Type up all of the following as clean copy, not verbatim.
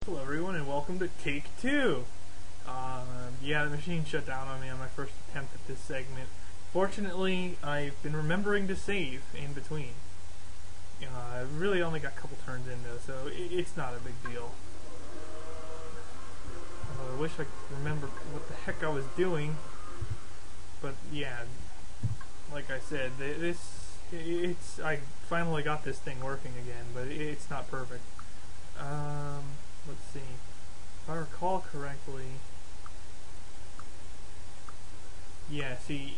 Hello everyone and welcome to Take 2! Yeah, the machine shut down on me on my first attempt at this segment. Fortunately, I've been remembering to save in between. I really only got a couple turns in though, so it's not a big deal. I wish I could remember what the heck I was doing, but yeah, like I said, I finally got this thing working again, but it's not perfect. Let's see. If I recall correctly, yeah. See,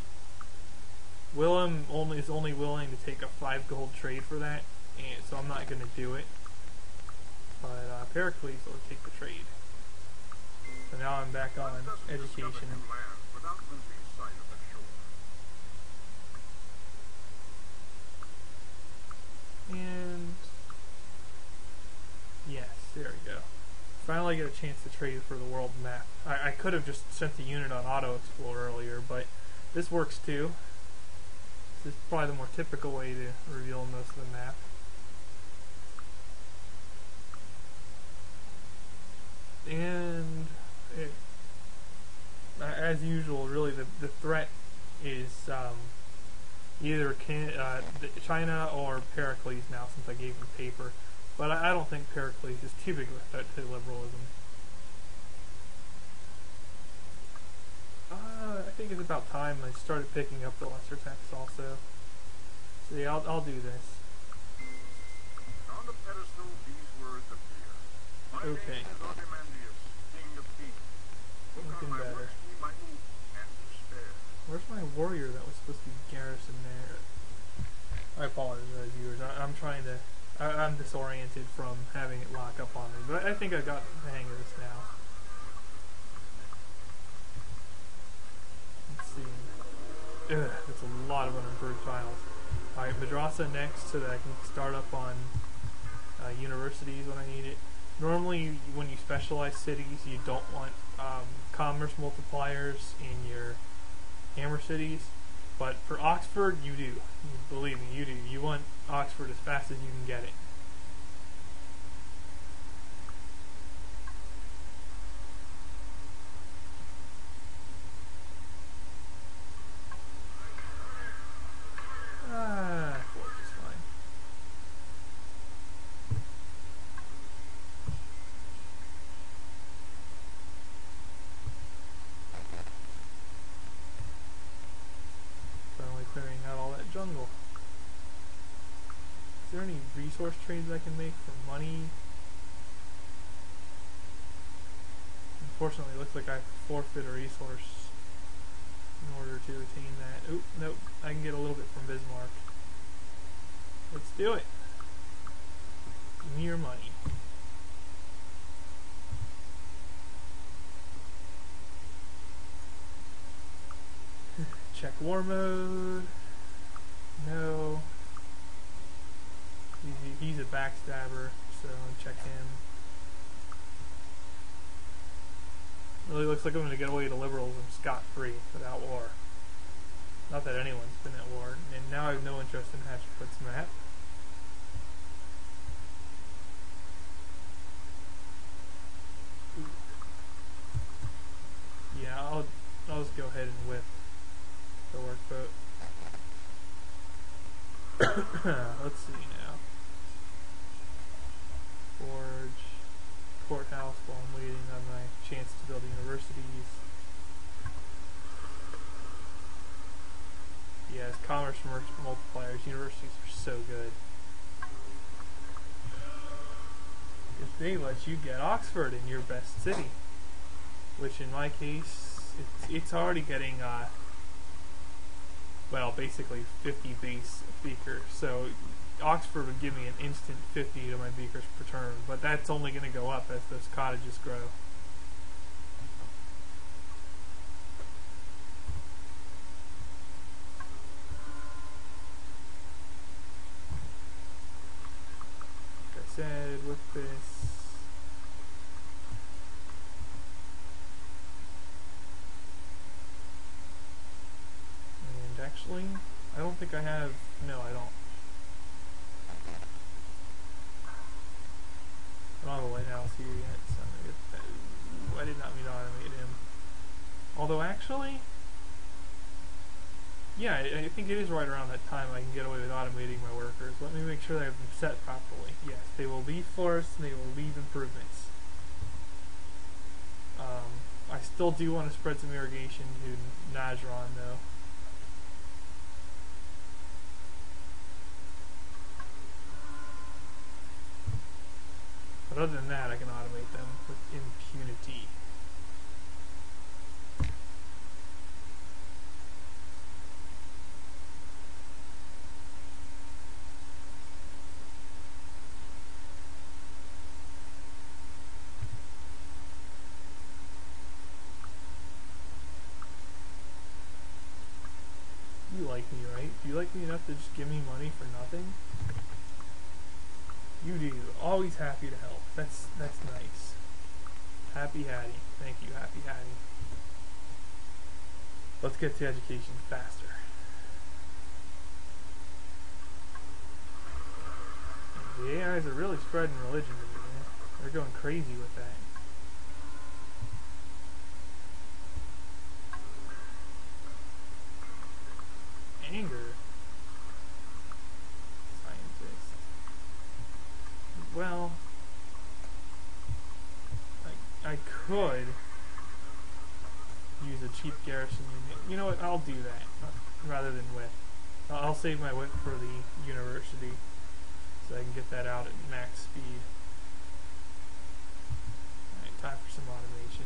Willem is only willing to take a 5 gold trade for that, and so I'm not going to do it. But Pericles will take the trade. So now I'm back on education. And yes, there we go. Finally get a chance to trade for the world map. I could have just sent the unit on auto explore earlier, but this works too. This is probably the more typical way to reveal most of the map. And as usual, really the threat is either China or Pericles now, since I gave him paper. But I don't think Pericles is too big of a threat to liberalism. I think it's about time I started picking up the lesser texts also. So yeah, I'll do this. On the pedestal, these words appear. My Okay. name is Ozymandias, King of Kings. Look Looking on my better. works, ye might move and despair. Where's my warrior that was supposed to be garrisoned there? I apologize, viewers. I'm trying to... I'm disoriented from having it lock up on me, but I think I got the hang of this now. Let's see. Ugh, that's a lot of unimproved tiles. Alright, Madrasa next so that I can start up on universities when I need it. Normally, when you specialize cities, you don't want commerce multipliers in your hammer cities. But for Oxford, you do. Believe me, you do. You want Oxford as fast as you can get it. Forge is fine. Finally clearing out all that jungle. Is there any resource trades I can make for money? Unfortunately, it looks like I have to forfeit a resource in order to retain that. Oop, nope, I can get a little bit from Bismarck. Let's do it. Give me your money. Check war mode. No. He's a backstabber, so check him. Really looks like I'm going to get away to liberalism scot-free without war. Not that anyone's been at war, and now I have no interest in Hatchfoot's map. Yeah, I'll just go ahead and whip the workboat. Let's see now. Forge, courthouse while I'm waiting on my chance to build universities. Yes, commerce multipliers, universities are so good. If they let you get Oxford in your best city, which in my case, it's already getting, well, basically 50 base beakers, so Oxford would give me an instant 50 to my beakers per turn, but that's only going to go up as those cottages grow. Like I said, with this... And actually, I don't think I have... No, I don't. I don't have a lighthouse here yet, so Although actually, yeah, I think it is right around that time I can get away with automating my workers. Let me make sure that I have them set properly. Yes, they will leave forests and they will leave improvements. I still do want to spread some irrigation to Najron though. But other than that, I can automate them with impunity. You like me, right? Do you like me enough to just give me money for nothing? You do. Always happy to help. That's nice. Happy Hattie. Thank you, Happy Hattie. Let's get to education faster. The AIs are really spreading religion to me, man. They're going crazy with that. Anger. Scientist. Well, I could use a cheap garrison unit. You know what? I'll do that rather than whip. I'll save my whip for the university so I can get that out at max speed. Alright, time for some automation.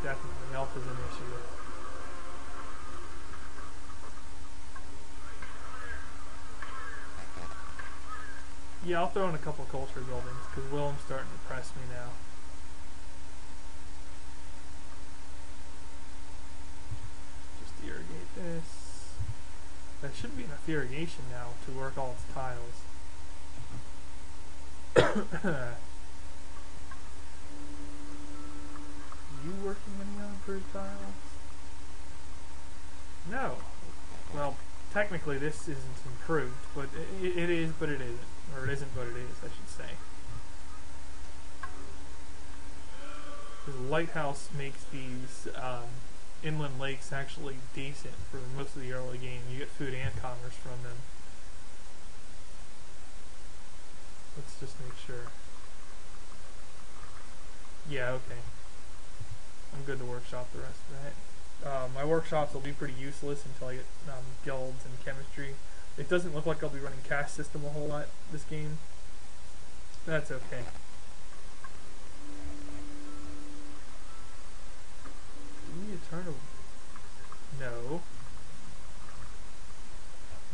Definitely, health is an issue. Yeah, I'll throw in a couple culture buildings, because Willem's starting to press me now. Just irrigate this. There should be enough irrigation now to work all its tiles. You working any on improved tiles? No. Well, technically this isn't improved, but it is, but it isn't. Or it isn't, but it is, I should say. The lighthouse makes these inland lakes actually decent for most of the early game. You get food and commerce from them. Let's just make sure. Yeah, okay. I'm good to workshop the rest of that. My workshops will be pretty useless until I get guilds and chemistry. It doesn't look like I'll be running caste system a whole lot this game. That's okay. Do we need to turn a... No.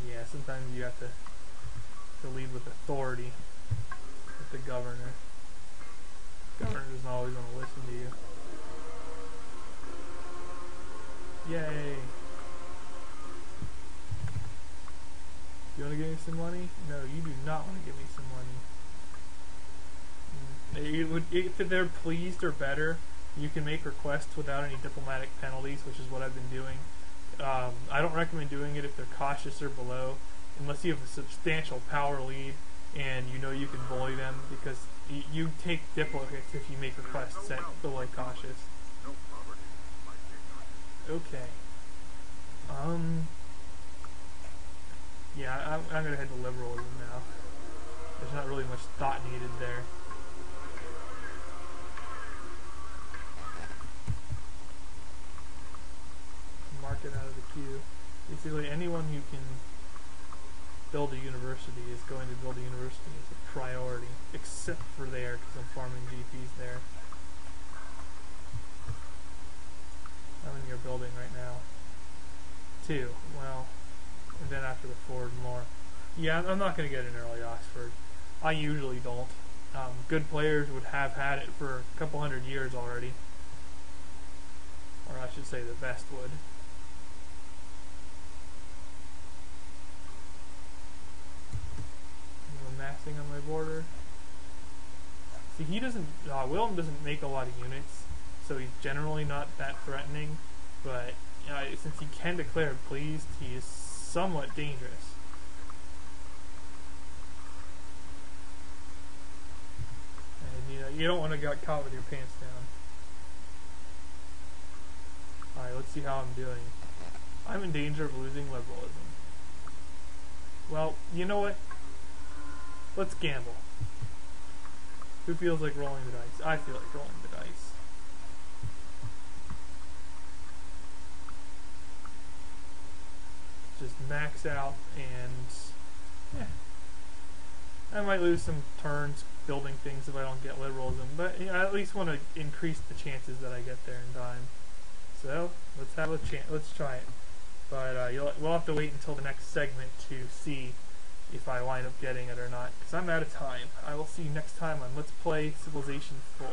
Yeah, sometimes you have to lead with authority with the governor. The governor doesn't always want to listen to you. Yay! You want to give me some money? No, you do not want to give me some money. If they're pleased or better, you can make requests without any diplomatic penalties, which is what I've been doing. I don't recommend doing it if they're cautious or below, unless you have a substantial power lead and you know you can bully them, because you take diplo hits if you make requests at below cautious. Okay. Yeah, I'm gonna head to liberalism now. There's not really much thought needed there. Mark it out of the queue. Basically, anyone who can build a university is going to build a university as a priority, except for there, because I'm farming GPs there. How many are building right now? 2. Well, and then after the Ford, more. Yeah, I'm not going to get an early Oxford. I usually don't. Good players would have had it for a couple hundred years already. Or I should say the best would. I'm amassing on my border. See, he doesn't... Willem doesn't make a lot of units, so he's generally not that threatening, but since he can declare pleased, he is somewhat dangerous. You don't want to get caught with your pants down. Alright, let's see how I'm doing. I'm in danger of losing liberalism. Well, you know what? Let's gamble. Who feels like rolling the dice? I feel like rolling the dice. Just max out and... I might lose some turns building things if I don't get liberalism, but I at least want to increase the chances that I get there in time. So, let's have a chance. Let's try it. But we'll have to wait until the next segment to see if I wind up getting it or not, because I'm out of time. I will see you next time on Let's Play Civilization 4.